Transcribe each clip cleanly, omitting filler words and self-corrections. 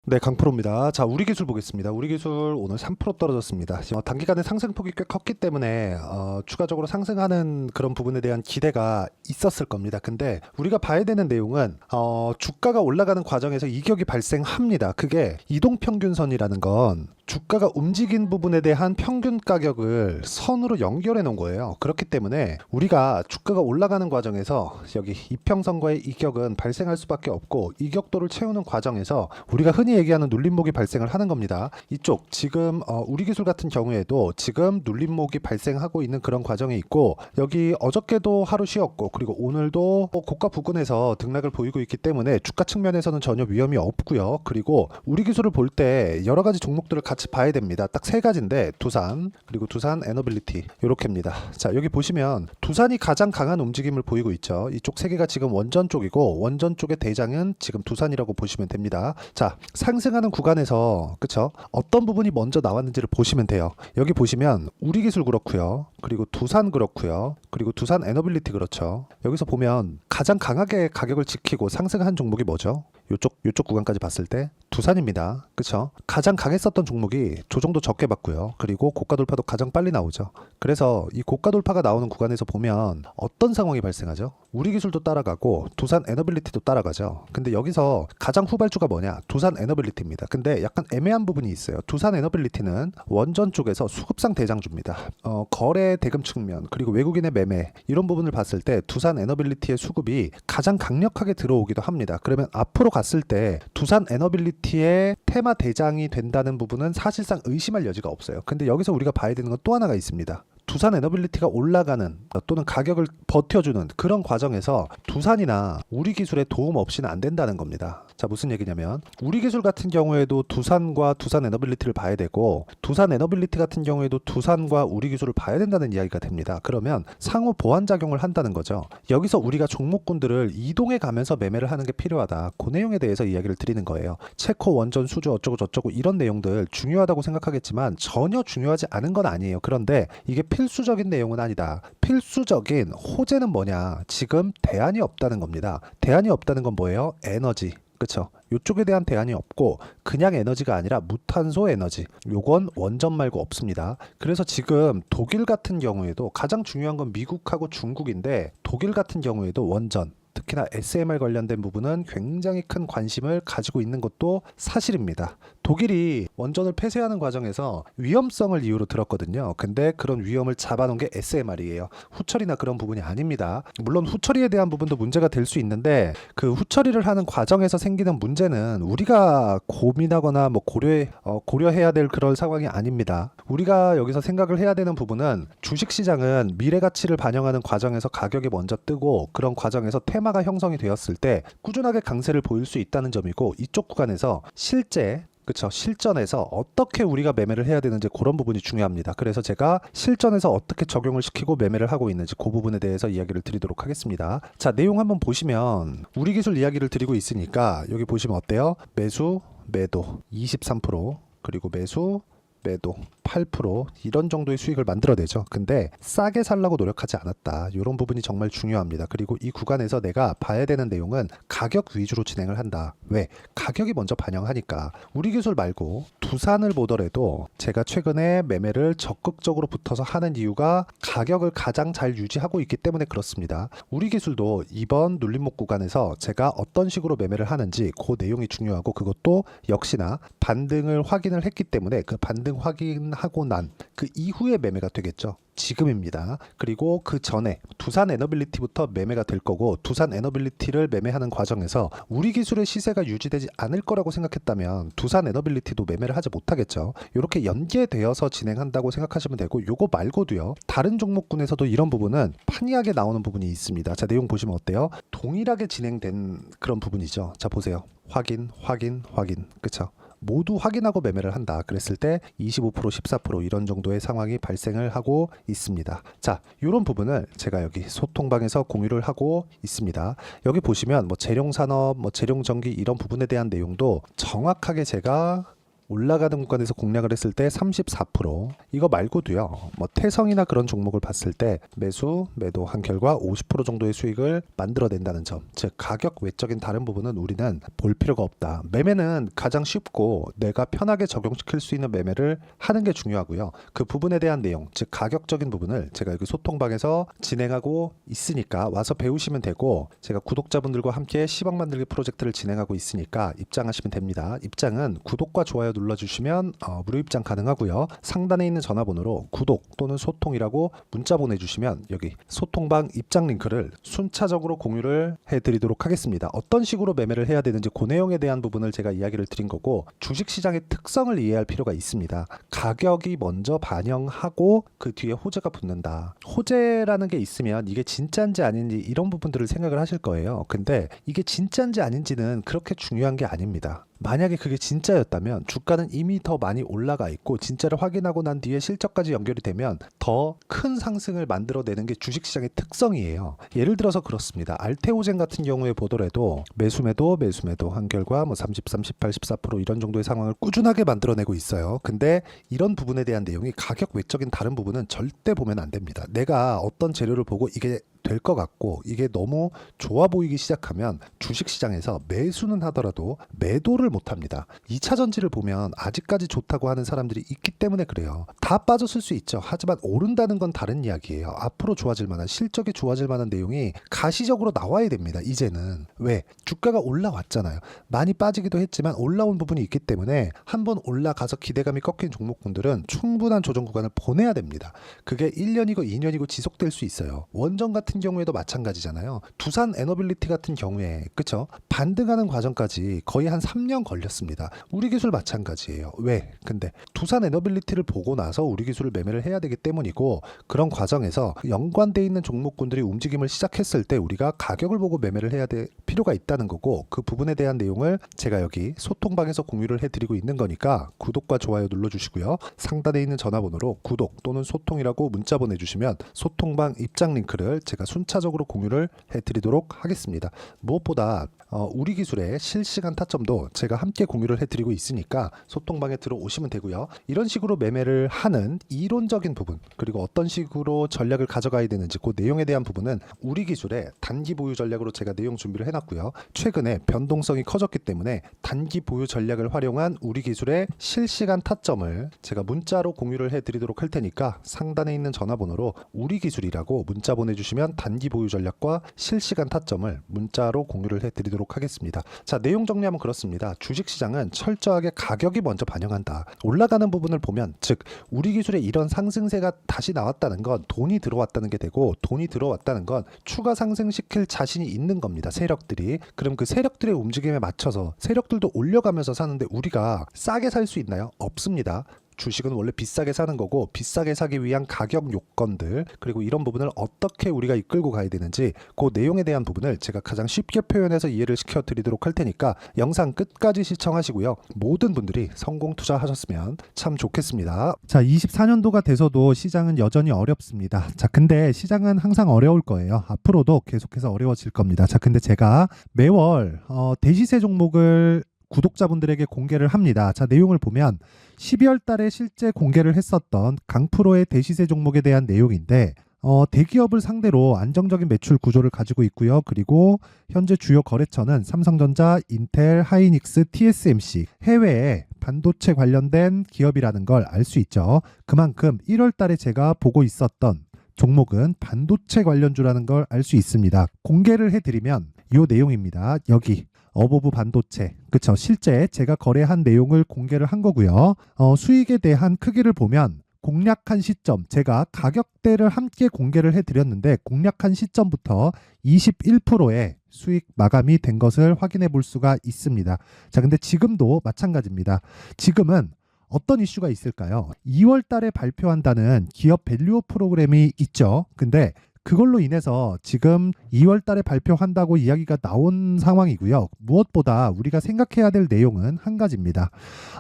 네, 강프로입니다. 자, 우리 기술 보겠습니다. 우리 기술 오늘 3% 떨어졌습니다. 단기간에 상승폭이 꽤 컸기 때문에 추가적으로 상승하는 그런 부분에 대한 기대가 있었을 겁니다. 근데 우리가 봐야 되는 내용은 주가가 올라가는 과정에서 이격이 발생합니다. 그게 이동평균선이라는 건 주가가 움직인 부분에 대한 평균 가격을 선으로 연결해 놓은 거예요. 그렇기 때문에 우리가 주가가 올라가는 과정에서 여기 이평선과의 이격은 발생할 수밖에 없고, 이격도를 채우는 과정에서 우리가 흔히 얘기하는 눌림목이 발생을 하는 겁니다. 이쪽 지금 우리 기술 같은 경우에도 지금 눌림목이 발생하고 있는 그런 과정이 있고, 여기 어저께도 하루 쉬었고, 그리고 오늘도 고가 부근에서 등락을 보이고 있기 때문에 주가 측면에서는 전혀 위험이 없고요. 그리고 우리 기술을 볼 때 여러 가지 종목들을 같이 봐야 됩니다. 딱 세 가지인데, 두산, 그리고 두산 에너빌리티, 요렇게입니다. 자, 여기 보시면 두산이 가장 강한 움직임을 보이고 있죠. 이쪽 세 개가 지금 원전 쪽이고, 원전 쪽의 대장은 지금 두산이라고 보시면 됩니다. 자, 상승하는 구간에서 그쵸? 어떤 부분이 먼저 나왔는지를 보시면 돼요. 여기 보시면 우리 기술 그렇고요. 그리고 두산 그렇고요. 그리고 두산 에너빌리티 그렇죠. 여기서 보면 가장 강하게 가격을 지키고 상승한 종목이 뭐죠? 요쪽 구간까지 봤을 때 두산입니다. 그쵸? 가장 강했었던 종목이 조정도 적게 받고요. 그리고 고가 돌파도 가장 빨리 나오죠. 그래서 이 고가 돌파가 나오는 구간에서 보면 어떤 상황이 발생하죠? 우리 기술도 따라가고 두산 에너빌리티도 따라가죠. 근데 여기서 가장 후발주가 뭐냐? 두산 에너빌리티입니다. 근데 약간 애매한 부분이 있어요. 두산 에너빌리티는 원전 쪽에서 수급상 대장주입니다. 거래 대금 측면, 그리고 외국인의 매매, 이런 부분을 봤을 때 두산 에너빌리티의 수급이 가장 강력하게 들어오기도 합니다. 그러면 앞으로 갔을 때 두산 에너빌리티의 테마 대장이 된다는 부분은 사실상 의심할 여지가 없어요. 근데 여기서 우리가 봐야 되는 건 또 하나가 있습니다. 두산 에너빌리티가 올라가는 또는 가격을 버텨주는 그런 과정에서 두산이나 우리 기술에 도움 없이는 안 된다는 겁니다. 자, 무슨 얘기냐면 우리 기술 같은 경우에도 두산과 두산 에너빌리티를 봐야 되고, 두산 에너빌리티 같은 경우에도 두산과 우리 기술을 봐야 된다는 이야기가 됩니다. 그러면 상호 보완작용을 한다는 거죠. 여기서 우리가 종목군들을 이동해 가면서 매매를 하는 게 필요하다. 그 내용에 대해서 이야기를 드리는 거예요. 체코 원전 수주 어쩌고 저쩌고 이런 내용들 중요하다고 생각하겠지만 전혀 중요하지 않은 건 아니에요. 그런데 이게 필수적인 내용은 아니다. 필수적인 호재는 뭐냐? 지금 대안이 없다는 겁니다. 대안이 없다는 건 뭐예요? 에너지. 그쵸? 이쪽에 대한 대안이 없고, 그냥 에너지가 아니라 무탄소 에너지, 요건 원전 말고 없습니다. 그래서 지금 독일 같은 경우에도 가장 중요한 건 미국하고 중국인데, 독일 같은 경우에도 원전, 특히나 SMR 관련된 부분은 굉장히 큰 관심을 가지고 있는 것도 사실입니다. 독일이 원전을 폐쇄하는 과정에서 위험성을 이유로 들었거든요. 근데 그런 위험을 잡아놓은 게 SMR이에요. 후처리나 그런 부분이 아닙니다. 물론 후처리에 대한 부분도 문제가 될 수 있는데, 그 후처리를 하는 과정에서 생기는 문제는 우리가 고민하거나 뭐 고려해야 될 그런 상황이 아닙니다. 우리가 여기서 생각을 해야 되는 부분은, 주식시장은 미래 가치를 반영하는 과정에서 가격이 먼저 뜨고, 그런 과정에서 테마가 형성이 되었을 때 꾸준하게 강세를 보일 수 있다는 점이고, 이쪽 구간에서 실제 그쵸, 실전에서 어떻게 우리가 매매를 해야 되는지 그런 부분이 중요합니다. 그래서 제가 실전에서 어떻게 적용을 시키고 매매를 하고 있는지 그 부분에 대해서 이야기를 드리도록 하겠습니다. 자, 내용 한번 보시면 우리 기술 이야기를 드리고 있으니까 여기 보시면 어때요? 매수, 매도 23%, 그리고 매수, 매도 8%, 이런 정도의 수익을 만들어내죠. 근데 싸게 살라고 노력하지 않았다. 이런 부분이 정말 중요합니다. 그리고 이 구간에서 내가 봐야 되는 내용은 가격 위주로 진행을 한다. 왜? 가격이 먼저 반영하니까. 우리 기술 말고 두산을 보더라도 제가 최근에 매매를 적극적으로 붙어서 하는 이유가 가격을 가장 잘 유지하고 있기 때문에 그렇습니다. 우리 기술도 이번 눌림목 구간에서 제가 어떤 식으로 매매를 하는지 그 내용이 중요하고, 그것도 역시나 반등을 확인을 했기 때문에 그 반등 확인하고 난 그 이후에 매매가 되겠죠. 지금입니다. 그리고 그 전에 두산 에너빌리티부터 매매가 될 거고, 두산 에너빌리티를 매매하는 과정에서 우리 기술의 시세가 유지되지 않을 거라고 생각했다면 두산 에너빌리티도 매매를 하지 못하겠죠. 이렇게 연계되어서 진행한다고 생각하시면 되고, 요거 말고도요, 다른 종목군에서도 이런 부분은 판이하게 나오는 부분이 있습니다. 자, 내용 보시면 어때요? 동일하게 진행된 그런 부분이죠. 자, 보세요. 확인, 확인, 확인. 그쵸? 모두 확인하고 매매를 한다. 그랬을 때 25%, 14% 이런 정도의 상황이 발생을 하고 있습니다. 자, 이런 부분을 제가 여기 소통방에서 공유를 하고 있습니다. 여기 보시면 뭐 재룡산업, 뭐 재룡전기 이런 부분에 대한 내용도 정확하게 제가 올라가는 구간에서 공략을 했을 때 34%. 이거 말고도요. 뭐 태성이나 그런 종목을 봤을 때 매수, 매도 한 결과 50% 정도의 수익을 만들어낸다는 점. 즉 가격 외적인 다른 부분은 우리는 볼 필요가 없다. 매매는 가장 쉽고 내가 편하게 적용시킬 수 있는 매매를 하는 게 중요하고요. 그 부분에 대한 내용, 즉 가격적인 부분을 제가 여기 소통방에서 진행하고 있으니까 와서 배우시면 되고, 제가 구독자분들과 함께 10억 만들기 프로젝트를 진행하고 있으니까 입장하시면 됩니다. 입장은 구독과 좋아요 눌러주시면 무료 입장 가능하고요. 상단에 있는 전화번호로 구독 또는 소통이라고 문자 보내주시면 여기 소통방 입장 링크를 순차적으로 공유를 해드리도록 하겠습니다. 어떤 식으로 매매를 해야 되는지 그 내용에 대한 부분을 제가 이야기를 드린 거고, 주식시장의 특성을 이해할 필요가 있습니다. 가격이 먼저 반영하고 그 뒤에 호재가 붙는다. 호재라는 게 있으면 이게 진짜인지 아닌지 이런 부분들을 생각을 하실 거예요. 근데 이게 진짜인지 아닌지는 그렇게 중요한 게 아닙니다. 만약에 그게 진짜였다면 주가는 이미 더 많이 올라가 있고 진짜를 확인하고 난 뒤에 실적까지 연결이 되면 더 큰 상승을 만들어내는 게 주식시장의 특성이에요. 예를 들어서 그렇습니다. 알테오젠 같은 경우에 보더라도 매수매도 한 결과 뭐 33, 18, 14% 이런 정도의 상황을 꾸준하게 만들어내고 있어요. 근데 이런 부분에 대한 내용이 가격 외적인 다른 부분은 절대 보면 안 됩니다. 내가 어떤 재료를 보고 이게 될 것 같고 이게 너무 좋아 보이기 시작하면 주식시장에서 매수는 하더라도 매도를 못합니다. 2차 전지를 보면 아직까지 좋다고 하는 사람들이 있기 때문에 그래요. 다 빠졌을 수 있죠. 하지만 오른다는 건 다른 이야기예요. 앞으로 좋아질 만한, 실적이 좋아질 만한 내용이 가시적으로 나와야 됩니다. 이제는. 왜? 주가가 올라왔잖아요. 많이 빠지기도 했지만 올라온 부분이 있기 때문에 한번 올라가서 기대감이 꺾인 종목군들은 충분한 조정 구간을 보내야 됩니다. 그게 1년이고 2년이고 지속될 수 있어요. 원전 같은 경우에도 마찬가지잖아요. 두산 에너빌리티 같은 경우에 그쵸? 반등하는 과정까지 거의 한 3년 걸렸습니다. 우리기술 마찬가지예요. 왜? 근데 두산 에너빌리티를 보고 나서 우리기술을 매매를 해야 되기 때문이고, 그런 과정에서 연관돼 있는 종목군들이 움직임을 시작했을 때 우리가 가격을 보고 매매를 해야 될 필요가 있다는 거고, 그 부분에 대한 내용을 제가 여기 소통방에서 공유를 해드리고 있는 거니까 구독과 좋아요 눌러주시고요. 상단에 있는 전화번호로 구독 또는 소통이라고 문자 보내주시면 소통방 입장 링크를 제가 순차적으로 공유를 해드리도록 하겠습니다. 무엇보다 우리 기술의 실시간 타점도 제가 함께 공유를 해드리고 있으니까 소통방에 들어오시면 되고요. 이런 식으로 매매를 하는 이론적인 부분, 그리고 어떤 식으로 전략을 가져가야 되는지 그 내용에 대한 부분은 우리 기술의 단기 보유 전략으로 제가 내용 준비를 해놨고요. 최근에 변동성이 커졌기 때문에 단기 보유 전략을 활용한 우리 기술의 실시간 타점을 제가 문자로 공유를 해드리도록 할 테니까 상단에 있는 전화번호로 우리 기술이라고 문자 보내주시면 단기 보유 전략과 실시간 타점을 문자로 공유를 해드리도록 하겠습니다. 자, 내용 정리하면 그렇습니다. 주식시장은 철저하게 가격이 먼저 반영한다. 올라가는 부분을 보면, 즉 우리 기술의 이런 상승세가 다시 나왔다는 건 돈이 들어왔다는 게 되고, 돈이 들어왔다는 건 추가 상승시킬 자신이 있는 겁니다. 세력들이. 그럼 그 세력들의 움직임에 맞춰서 세력들도 올려가면서 사는데 우리가 싸게 살 수 있나요? 없습니다. 주식은 원래 비싸게 사는 거고, 비싸게 사기 위한 가격 요건들, 그리고 이런 부분을 어떻게 우리가 이끌고 가야 되는지 그 내용에 대한 부분을 제가 가장 쉽게 표현해서 이해를 시켜 드리도록 할 테니까 영상 끝까지 시청하시고요. 모든 분들이 성공 투자하셨으면 참 좋겠습니다. 자, 24년도가 돼서도 시장은 여전히 어렵습니다. 자, 근데 시장은 항상 어려울 거예요. 앞으로도 계속해서 어려워질 겁니다. 자, 근데 제가 매월 대시세 종목을 구독자분들에게 공개를 합니다. 자, 내용을 보면 12월 달에 실제 공개를 했었던 강프로의 대시세 종목에 대한 내용인데, 대기업을 상대로 안정적인 매출 구조를 가지고 있고요. 그리고 현재 주요 거래처는 삼성전자, 인텔, 하이닉스, TSMC, 해외에 반도체 관련된 기업이라는 걸 알 수 있죠. 그만큼 1월 달에 제가 보고 있었던 종목은 반도체 관련주라는 걸 알 수 있습니다. 공개를 해드리면 이 내용입니다. 여기 어보브 반도체, 그쵸? 실제 제가 거래한 내용을 공개를 한 거고요. 수익에 대한 크기를 보면 공략한 시점, 제가 가격대를 함께 공개를 해드렸는데 공략한 시점부터 21%의 수익 마감이 된 것을 확인해 볼 수가 있습니다. 자, 근데 지금도 마찬가지입니다. 지금은 어떤 이슈가 있을까요? 2월 달에 발표한다는 기업 밸류업 프로그램이 있죠. 근데 그걸로 인해서 지금 2월 달에 발표한다고 이야기가 나온 상황이고요. 무엇보다 우리가 생각해야 될 내용은 한 가지입니다.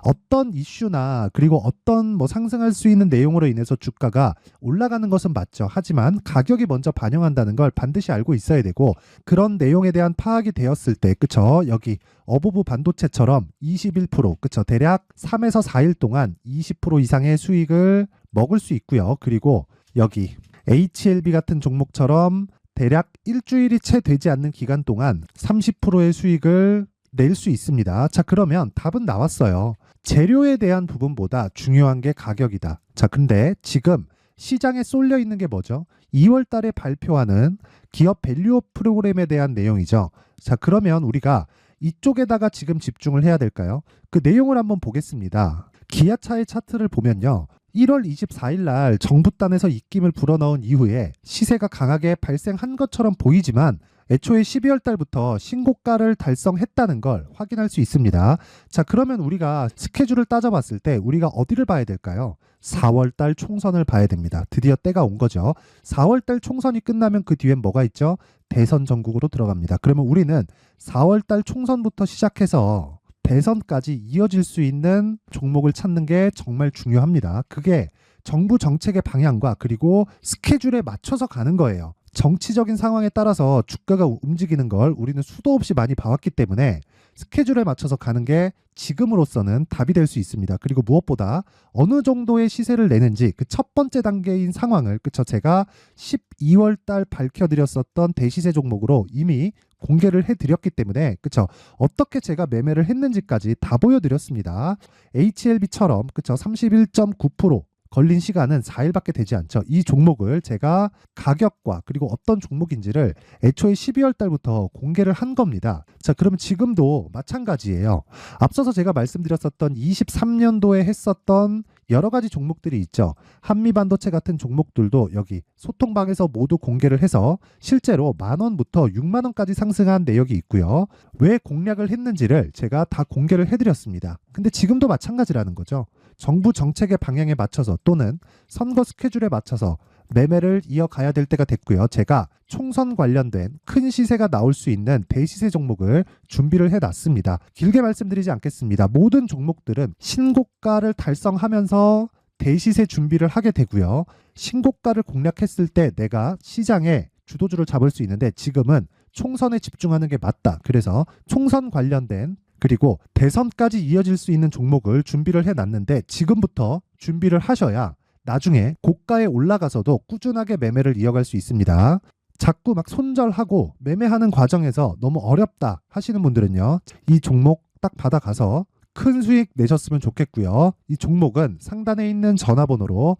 어떤 이슈나 그리고 어떤 뭐 상승할 수 있는 내용으로 인해서 주가가 올라가는 것은 맞죠. 하지만 가격이 먼저 반영한다는 걸 반드시 알고 있어야 되고, 그런 내용에 대한 파악이 되었을 때, 그쵸? 여기 어부부 반도체처럼 21%, 그쵸? 대략 3에서 4일 동안 20% 이상의 수익을 먹을 수 있고요. 그리고 여기 HLB 같은 종목처럼 대략 일주일이 채 되지 않는 기간 동안 30%의 수익을 낼 수 있습니다. 자, 그러면 답은 나왔어요. 재료에 대한 부분보다 중요한 게 가격이다. 자, 근데 지금 시장에 쏠려 있는 게 뭐죠? 2월 달에 발표하는 기업 밸류업 프로그램에 대한 내용이죠. 자, 그러면 우리가 이쪽에다가 지금 집중을 해야 될까요? 그 내용을 한번 보겠습니다. 기아차의 차트를 보면요. 1월 24일 날 정부단에서 입김을 불어넣은 이후에 시세가 강하게 발생한 것처럼 보이지만 애초에 12월 달부터 신고가를 달성했다는 걸 확인할 수 있습니다. 자, 그러면 우리가 스케줄을 따져봤을 때 우리가 어디를 봐야 될까요? 4월 달 총선을 봐야 됩니다. 드디어 때가 온 거죠. 4월 달 총선이 끝나면 그 뒤엔 뭐가 있죠? 대선 전국으로 들어갑니다. 그러면 우리는 4월 달 총선부터 시작해서 대선까지 이어질 수 있는 종목을 찾는 게 정말 중요합니다. 그게 정부 정책의 방향과 그리고 스케줄에 맞춰서 가는 거예요. 정치적인 상황에 따라서 주가가 움직이는 걸 우리는 수도 없이 많이 봐왔기 때문에 스케줄에 맞춰서 가는 게 지금으로서는 답이 될 수 있습니다. 그리고 무엇보다 어느 정도의 시세를 내는지 그 첫 번째 단계인 상황을, 그쵸, 제가 12월 달 밝혀드렸었던 대시세 종목으로 이미 공개를 해드렸기 때문에, 그쵸, 어떻게 제가 매매를 했는지까지 다 보여드렸습니다. HLB처럼, 그쵸, 31.9% 걸린 시간은 4일밖에 되지 않죠. 이 종목을 제가 가격과 그리고 어떤 종목인지를 애초에 12월 달부터 공개를 한 겁니다. 자, 그러면 지금도 마찬가지예요. 앞서서 제가 말씀드렸었던 23년도에 했었던 여러 가지 종목들이 있죠. 한미반도체 같은 종목들도 여기 소통방에서 모두 공개를 해서 실제로 10,000원부터 60,000원까지 상승한 내역이 있고요. 왜 공략을 했는지를 제가 다 공개를 해드렸습니다. 근데 지금도 마찬가지라는 거죠. 정부 정책의 방향에 맞춰서 또는 선거 스케줄에 맞춰서 매매를 이어가야 될 때가 됐고요. 제가 총선 관련된 큰 시세가 나올 수 있는 대시세 종목을 준비를 해놨습니다. 길게 말씀드리지 않겠습니다. 모든 종목들은 신고가를 달성하면서 대시세 준비를 하게 되고요. 신고가를 공략했을 때 내가 시장에 주도주를 잡을 수 있는데 지금은 총선에 집중하는 게 맞다. 그래서 총선 관련된 그리고 대선까지 이어질 수 있는 종목을 준비를 해놨는데 지금부터 준비를 하셔야 나중에 고가에 올라가서도 꾸준하게 매매를 이어갈 수 있습니다. 자꾸 막 손절하고 매매하는 과정에서 너무 어렵다 하시는 분들은요. 이 종목 딱 받아가서 큰 수익 내셨으면 좋겠고요. 이 종목은 상단에 있는 전화번호로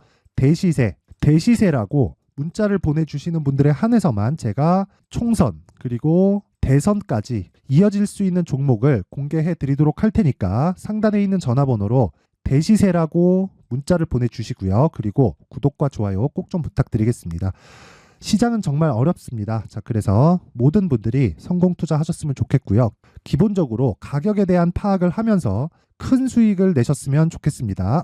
대시세라고 문자를 보내주시는 분들에 한해서만 제가 총선 그리고 대선까지 이어질 수 있는 종목을 공개해 드리도록 할 테니까 상단에 있는 전화번호로 대시세라고 문자를 보내주시고요. 그리고 구독과 좋아요 꼭 좀 부탁드리겠습니다. 시장은 정말 어렵습니다. 자, 그래서 모든 분들이 성공 투자하셨으면 좋겠고요. 기본적으로 가격에 대한 파악을 하면서 큰 수익을 내셨으면 좋겠습니다.